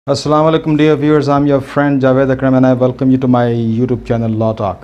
Assalamu alaikum dear viewers, I'm your friend Javed Akram and I welcome you to my YouTube channel Law Talk.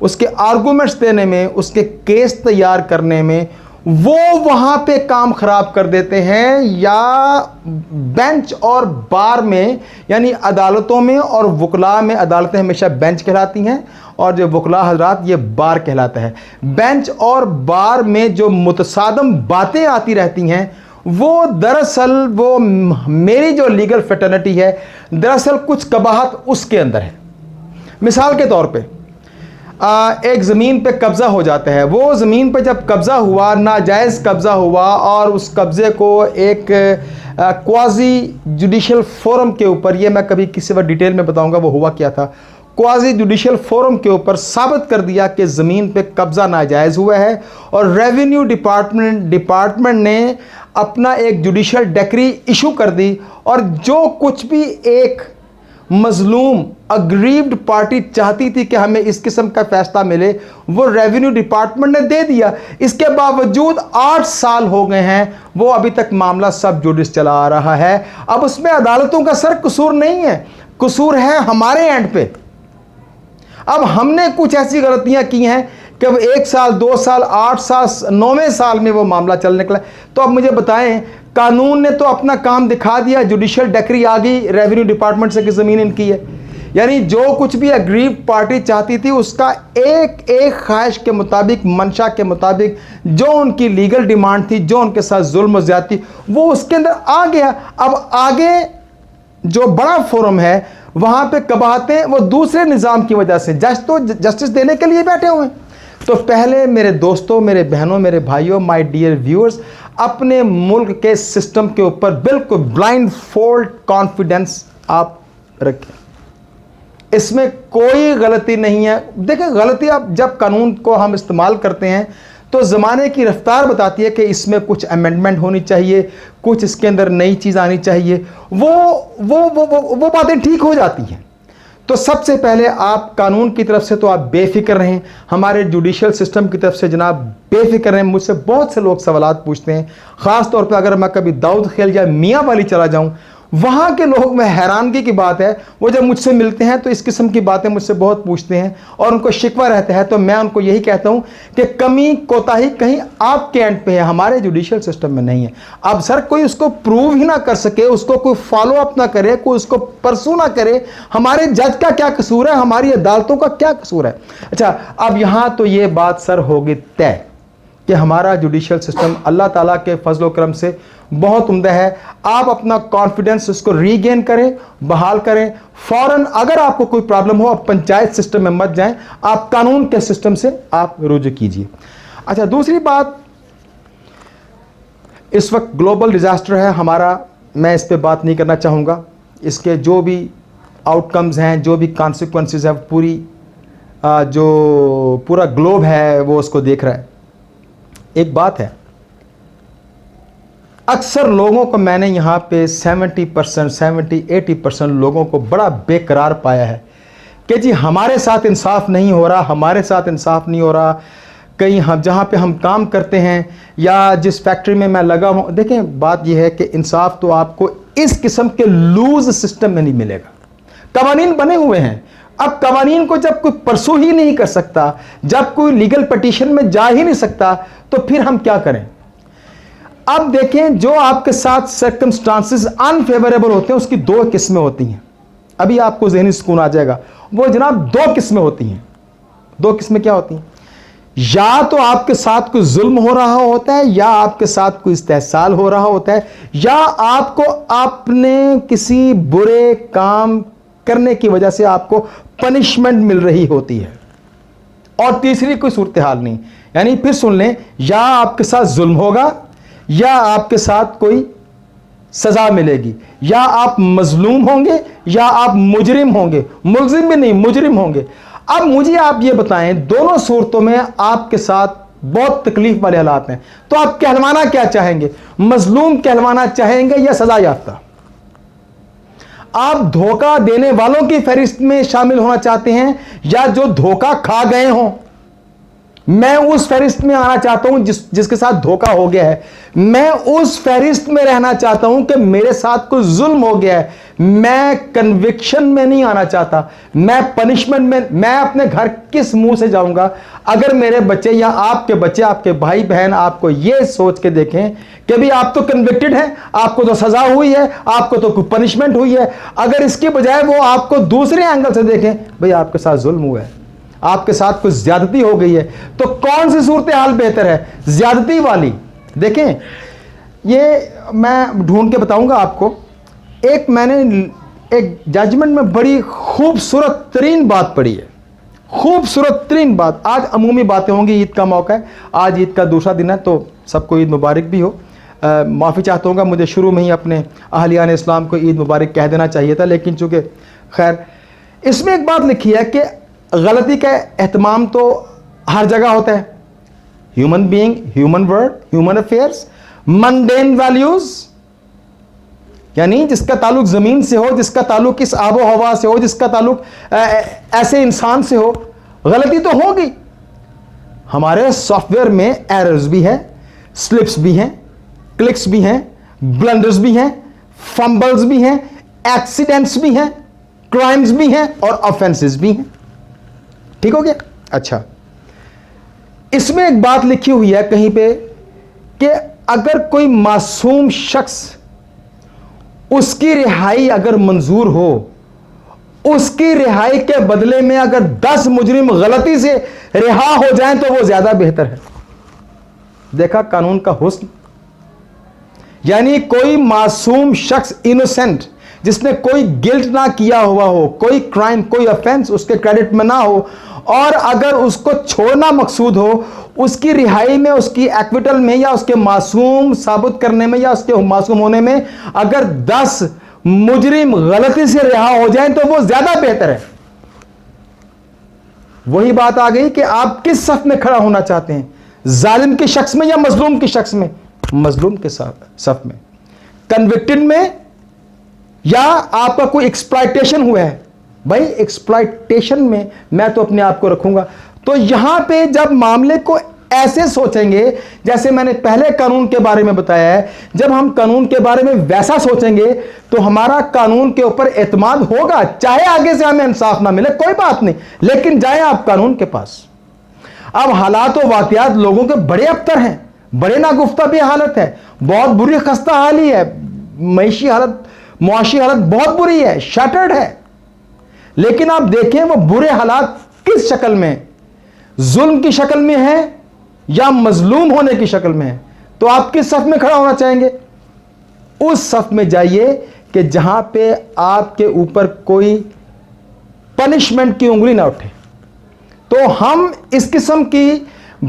اس کے arguments دینے میں, اس کے case تیار کرنے میں وہ وہاں پہ کام خراب کر دیتے ہیں, یا بینچ اور بار میں, یعنی عدالتوں میں اور وکلاء میں, عدالتیں ہمیشہ بینچ کہلاتی ہیں اور جو وکلاء حضرات یہ بار کہلاتا ہے. بینچ اور بار میں جو متصادم باتیں آتی رہتی ہیں وہ دراصل وہ میری جو لیگل فیٹرنٹی ہے دراصل کچھ قباحت اس کے اندر ہے. مثال کے طور پہ ایک زمین پہ قبضہ ہو جاتا ہے, وہ زمین پہ جب قبضہ ہوا, ناجائز قبضہ ہوا, اور اس قبضے کو ایک کوازی جوڈیشل فورم کے اوپر, یہ میں کبھی کسی وقت ڈیٹیل میں بتاؤں گا وہ ہوا کیا تھا, کوازی جوڈیشل فورم کے اوپر ثابت کر دیا کہ زمین پہ قبضہ ناجائز ہوا ہے, اور ریونیو ڈپارٹمنٹ نے اپنا ایک جوڈیشل ڈیکری ایشو کر دی, اور جو کچھ بھی ایک مظلوم اگریوڈ پارٹی چاہتی تھی کہ ہمیں اس قسم کا فیصلہ ملے وہ ریونیو ڈپارٹمنٹ نے دے دیا. اس کے باوجود 8 سال ہو گئے ہیں وہ ابھی تک معاملہ سب جوڈس چلا آ رہا ہے. اب اس میں عدالتوں کا سر قصور نہیں ہے, قصور ہے ہمارے اینڈ پہ. اب ہم نے کچھ ایسی غلطیاں کی ہیں کہ اب 1 سال 2 سال 8 سال 9ویں سال میں وہ معاملہ چل نکلا. تو اب مجھے بتائیں, قانون نے تو اپنا کام دکھا دیا, جوڈیشل ڈیکری آ گئی ریونیو ڈپارٹمنٹ سے کہ زمین ان کی ہے, یعنی جو کچھ بھی اگریو پارٹی چاہتی تھی اس کا ایک خواہش کے مطابق, منشا کے مطابق, جو ان کی لیگل ڈیمانڈ تھی, جو ان کے ساتھ ظلم و زیادتی, وہ اس کے اندر آ گیا. اب آگے جو بڑا فورم ہے وہاں پہ قباحتیں وہ دوسرے نظام کی وجہ سے, جج تو جسٹس دینے کے لیے بیٹھے ہوئے ہیں. تو پہلے میرے دوستوں, میرے بہنوں, میرے بھائیوں, مائی ڈیئر ویورز, اپنے ملک کے سسٹم کے اوپر بالکل بلائنڈ فولڈ کانفیڈنس آپ رکھیں, اس میں کوئی غلطی نہیں ہے. دیکھیں غلطی آپ جب قانون کو ہم استعمال کرتے ہیں تو زمانے کی رفتار بتاتی ہے کہ اس میں کچھ امینڈمنٹ ہونی چاہیے, کچھ اس کے اندر نئی چیز آنی چاہیے, وہ باتیں ٹھیک ہو جاتی ہیں. تو سب سے پہلے آپ قانون کی طرف سے تو آپ بے فکر رہیں, ہمارے جوڈیشل سسٹم کی طرف سے جناب بے فکر رہیں. مجھ سے بہت سے لوگ سوالات پوچھتے ہیں, خاص طور پہ اگر میں کبھی داؤد خیل یا میاں والی چلا جاؤں, وہاں کے لوگ, میں حیرانگی کی بات ہے, وہ جب مجھ سے ملتے ہیں تو اس قسم کی باتیں مجھ سے بہت پوچھتے ہیں اور ان کو شکوہ رہتا ہے. تو میں ان کو یہی کہتا ہوں کہ کمی کوتاہی کہیں آپ کے اینڈ پہ ہے, ہمارے جوڈیشل سسٹم میں نہیں ہے. اب سر کوئی اس کو پروو ہی نہ کر سکے, اس کو کوئی فالو اپ نہ کرے, کوئی اس کو پرسو نہ کرے, ہمارے جج کا کیا قصور ہے, ہماری عدالتوں کا کیا قصور ہے. اچھا, اب یہاں تو یہ بات سر ہوگی طے کہ ہمارا جوڈیشل سسٹم اللہ تعالیٰ کے فضل و کرم سے بہت عمدہ ہے. آپ اپنا کانفیڈنس اس کو ری گین کریں, بحال کریں. فوراً اگر آپ کو کوئی پرابلم ہو آپ پنچایت سسٹم میں مت جائیں, آپ قانون کے سسٹم سے آپ رجوع کیجیے. اچھا, دوسری بات, اس وقت گلوبل ڈیزاسٹر ہے ہمارا, میں اس پہ بات نہیں کرنا چاہوں گا. اس کے جو بھی آؤٹ کمز ہیں, جو بھی کانسیکوینسز ہیں, جو پورا گلوب ہے وہ اس کو دیکھ رہا ہے. ایک بات ہے, اکثر لوگوں کو میں نے یہاں پہ 70-80% لوگوں کو بڑا بے قرار پایا ہے کہ جی ہمارے ساتھ انصاف نہیں ہو رہا, ہمارے ساتھ انصاف نہیں ہو رہا. کہیں ہم جہاں پہ ہم کام کرتے ہیں یا جس فیکٹری میں میں لگا ہوں, دیکھیں بات یہ ہے کہ انصاف تو آپ کو اس قسم کے لوز سسٹم میں نہیں ملے گا. قوانین بنے ہوئے ہیں, اب قوانین کو جب کوئی پرسو ہی نہیں کر سکتا, جب کوئی لیگل پٹیشن میں جا ہی نہیں سکتا, تو پھر ہم کیا کریں. اب دیکھیں, جو آپ کے ساتھ سرکمسٹانسز انفیوریبل ہوتے ہیں اس کی 2 قسمیں ہوتی ہیں. ابھی آپ کو ذہنی سکون آ جائے گا. وہ جناب 2 قسمیں ہوتی ہیں. 2 قسمیں کیا ہوتی ہیں؟ یا تو آپ کے ساتھ کوئی ظلم ہو رہا ہوتا ہے, یا آپ کے ساتھ کوئی استحصال ہو رہا ہوتا ہے, یا آپ کو اپنے کسی برے کام کرنے کی وجہ سے آپ کو پنشمنٹ مل رہی ہوتی ہے, اور تیسری کوئی صورتحال نہیں. یعنی پھر سن لیں, یا آپ کے ساتھ ظلم ہوگا, یا آپ کے ساتھ کوئی سزا ملے گی, یا آپ مظلوم ہوں گے, یا آپ مجرم ہوں گے. ملزم بھی نہیں, مجرم ہوں گے. اب مجھے آپ یہ بتائیں, دونوں صورتوں میں آپ کے ساتھ بہت تکلیف والے حالات ہیں, تو آپ کہلوانا کیا چاہیں گے؟ مظلوم کہلوانا چاہیں گے یا سزا یافتہ؟ آپ دھوکہ دینے والوں کی فہرست میں شامل ہونا چاہتے ہیں, یا جو دھوکہ کھا گئے ہوں میں اس فہرست میں آنا چاہتا ہوں جس کے ساتھ دھوکہ ہو گیا ہے. میں اس فہرست میں رہنا چاہتا ہوں کہ میرے ساتھ کوئی ظلم ہو گیا ہے. میں کنوکشن میں نہیں آنا چاہتا. میں پنشمنٹ میں اپنے گھر کس منہ سے جاؤں گا اگر میرے بچے یا آپ کے بچے, آپ کے بھائی بہن آپ کو یہ سوچ کے دیکھیں کہ بھی آپ تو کنوکٹڈ ہیں, آپ کو تو سزا ہوئی ہے, آپ کو تو کوئی پنشمنٹ ہوئی ہے, اگر اس کی بجائے وہ آپ کو دوسرے اینگل سے دیکھیں بھئی آپ کے ساتھ ظلم ہوا ہے, آپ کے ساتھ کچھ زیادتی ہو گئی ہے, تو کون سی صورتحال بہتر ہے؟ زیادتی والی. دیکھیں یہ میں ڈھونڈ کے بتاؤں گا آپ کو. میں نے ایک ججمنٹ میں بڑی خوبصورت ترین بات پڑھی ہے, خوبصورت ترین بات. آج عمومی باتیں ہوں گی, عید کا موقع ہے, آج عید کا دوسرا دن ہے, تو سب کو عید مبارک بھی ہو. معافی چاہتا ہوں گا, مجھے شروع میں ہی اپنے اہلیان اسلام کو عید مبارک کہہ دینا چاہیے تھا, لیکن چونکہ خیر اس میں ایک بات لکھی ہے کہ غلطی کا اہتمام تو ہر جگہ ہوتا ہے. Human being, human word, human affairs, منڈین values, یعنی جس کا تعلق زمین سے ہو, جس کا تعلق اس آب و ہوا سے ہو, جس کا تعلق ایسے انسان سے ہو, غلطی تو ہوگی. ہمارے سافٹ ویئر میں ایررز بھی ہیں, سلپس بھی ہیں, کلکس بھی ہیں, بلنڈرز بھی ہیں, فمبلز بھی ہیں, ایکسیڈنٹس بھی ہیں, کرائمز بھی ہیں اور آفینسز بھی ہیں. ٹھیک ہو گیا؟ اچھا, اس میں ایک بات لکھی ہوئی ہے کہیں پہ کہ اگر کوئی معصوم شخص, اس کی رہائی اگر منظور ہو, اس کی رہائی کے بدلے میں اگر 10 مجرم غلطی سے رہا ہو جائیں تو وہ زیادہ بہتر ہے. دیکھا قانون کا حسن. یعنی کوئی معصوم شخص, انوسینٹ, جس نے کوئی گلٹ نہ کیا ہوا ہو, کوئی کرائم, کوئی افینس اس کے کریڈٹ میں نہ ہو, اور اگر اس کو چھوڑنا مقصود ہو, اس کی رہائی میں, اس کی ایکویٹل میں, یا اس کے معصوم ثابت کرنے میں, یا اس کے معصوم ہونے میں اگر 10 مجرم غلطی سے رہا ہو جائیں تو وہ زیادہ بہتر ہے. وہی بات آ گئی کہ آپ کس صف میں کھڑا ہونا چاہتے ہیں, ظالم کے شخص میں یا مظلوم کے شخص میں؟ مظلوم کے صف میں. کنوکٹڈ میں, یا آپ کا کوئی ایکسپلائٹیشن ہوا ہے؟ بھائی ایکسپلائٹیشن میں تو اپنے آپ کو رکھوں گا. تو یہاں پہ جب معاملے کو ایسے سوچیں گے, جیسے میں نے پہلے قانون کے بارے میں بتایا ہے, جب ہم قانون کے بارے میں ویسا سوچیں گے تو ہمارا قانون کے اوپر اعتماد ہوگا, چاہے آگے سے ہمیں انصاف نہ ملے کوئی بات نہیں, لیکن جائیں آپ قانون کے پاس. اب حالات و واقعات لوگوں کے بڑے ابتر ہیں, بڑے ناگفتہ بھی حالت ہے, بہت بری خستہ حالی ہے, معاشی حالت بہت بری ہے, شٹرڈ ہے. لیکن آپ دیکھیں وہ برے حالات کس شکل میں, ظلم کی شکل میں ہے یا مظلوم ہونے کی شکل میں ہے. تو آپ کس صف میں کھڑا ہونا چاہیں گے؟ اس صف میں جائیے کہ جہاں پہ آپ کے اوپر کوئی پنشمنٹ کی انگلی نہ اٹھے. تو ہم اس قسم کی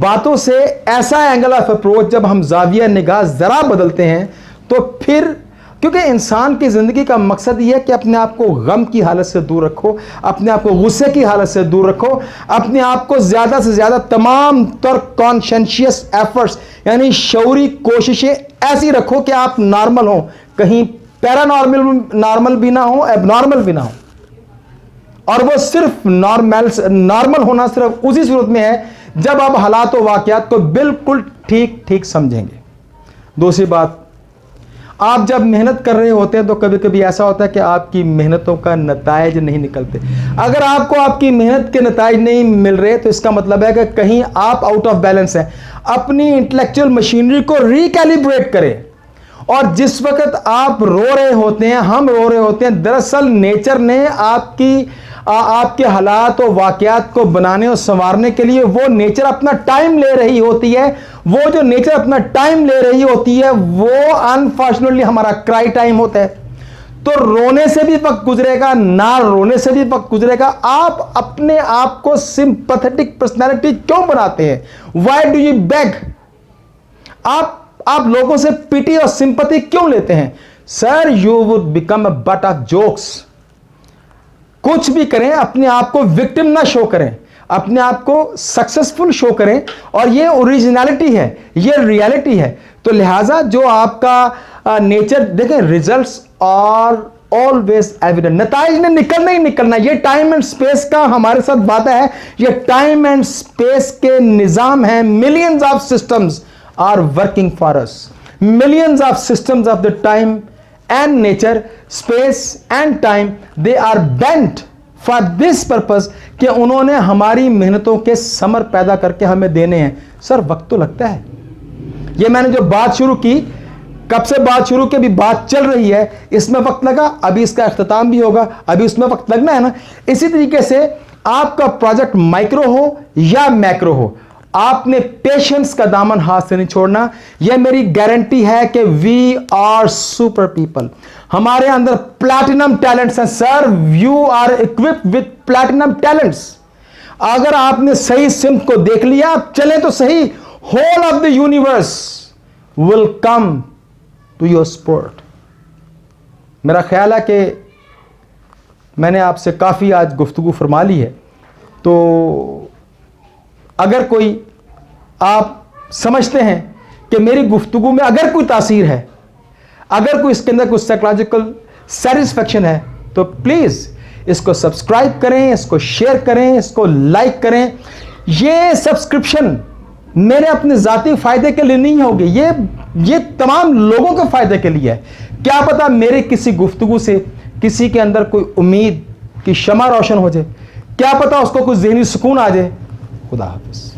باتوں سے, ایسا اینگل آف اپروچ, جب ہم زاویہ نگاہ ذرا بدلتے ہیں تو پھر, کیونکہ انسان کی زندگی کا مقصد یہ ہے کہ اپنے آپ کو غم کی حالت سے دور رکھو, اپنے آپ کو غصے کی حالت سے دور رکھو, اپنے آپ کو زیادہ سے زیادہ تمام تر کانشنشیس ایفرٹس, یعنی شعوری کوششیں ایسی رکھو کہ آپ نارمل ہوں, کہیں پیرا نارمل بھی نہ ہو, ایب نارمل بھی نہ ہو. اور وہ صرف نارمل ہونا صرف اسی صورت میں ہے جب آپ حالات و واقعات کو بالکل ٹھیک سمجھیں گے. دوسری بات, آپ جب محنت کر رہے ہوتے ہیں تو کبھی کبھی ایسا ہوتا ہے کہ آپ کی محنتوں کا نتائج نہیں نکلتے. اگر آپ کو آپ کی محنت کے نتائج نہیں مل رہے تو اس کا مطلب ہے کہ کہیں آپ آؤٹ آف بیلنس ہیں. اپنی انٹلیکچوئل مشینری کو ریکیلیبریٹ کریں. اور جس وقت آپ رو رہے ہوتے ہیں, ہم رو رہے ہوتے ہیں, دراصل نیچر نے آپ کے حالات و واقعات کو بنانے اور سنوارنے کے لیے وہ نیچر اپنا ٹائم لے رہی ہوتی ہے. وہ جو نیچر اپنا ٹائم لے رہی ہوتی ہے وہ انفارچونیٹلی ہمارا کرائی ٹائم ہوتا ہے. تو رونے سے بھی وقت گزرے گا, نہ رونے سے بھی وقت گزرے گا. آپ اپنے آپ کو سمپیتھیٹک پرسنالٹی کیوں بناتے ہیں؟ Why do you beg? آپ لوگوں سے پیٹی اور سمپتھی کیوں لیتے ہیں؟ Sir, you would become a butt of jokes. کچھ بھی کریں, اپنے آپ کو وکٹم نہ شو کریں, اپنے آپ کو سکسسفل شو کریں. اور یہ اوریجنلٹی ہے, یہ ریالٹی ہے. تو لہٰذا جو آپ کا نیچر دیکھیں, ریزلٹس اور always evident. نتائج نے نکلنا ہی نکلنا. یہ ٹائم اینڈ اسپیس کا ہمارے ساتھ بات ہے. یہ ٹائم اینڈ اسپیس کے نظام ہیں. Millions of systems are working for us. Millions of systems of the time and nature, space and time, they are bent for this purpose کہ انہوں نے ہماری محنتوں کے ثمر پیدا کر کے ہمیں دینے ہیں. سر وقت تو لگتا ہے. یہ میں نے جو بات شروع کی, کب سے بات شروع کی, ابھی بات چل رہی ہے, اس میں وقت لگا, ابھی اس کا اختتام بھی ہوگا, ابھی اس میں وقت لگنا ہے نا. اسی طریقے سے آپ کا پروجیکٹ مائکرو ہو یا میکرو ہو, آپ نے پیشنس کا دامن ہاتھ سے نہیں چھوڑنا. یہ میری گارنٹی ہے کہ وی آر سپر پیپل. ہمارے اندر پلیٹینم ٹیلنٹس ہیں sir. You are occupied with platinum talents. اگر آپ نے صحیح سمت کو دیکھ لیا, آپ چلیں تو صحیح, whole of the universe will come to your support. میرا خیال ہے کہ میں نے آپ سے کافی آج گفتگو فرما لی ہے. تو اگر کوئی آپ سمجھتے ہیں کہ میری گفتگو میں اگر کوئی تاثیر ہے, اگر کوئی اس کے اندر کوئی سائیکولوجیکل سیٹسفیکشن ہے, تو پلیز اس کو سبسکرائب کریں, اس کو شیئر کریں, اس کو لائک کریں. یہ سبسکرپشن میرے اپنے ذاتی فائدے کے لیے نہیں ہوگی, یہ تمام لوگوں کے فائدے کے لیے ہے. کیا پتا میرے کسی گفتگو سے کسی کے اندر کوئی امید کی شمع روشن ہو جائے, کیا پتا اس کو کوئی ذہنی سکون آ جائے. خدا حافظ.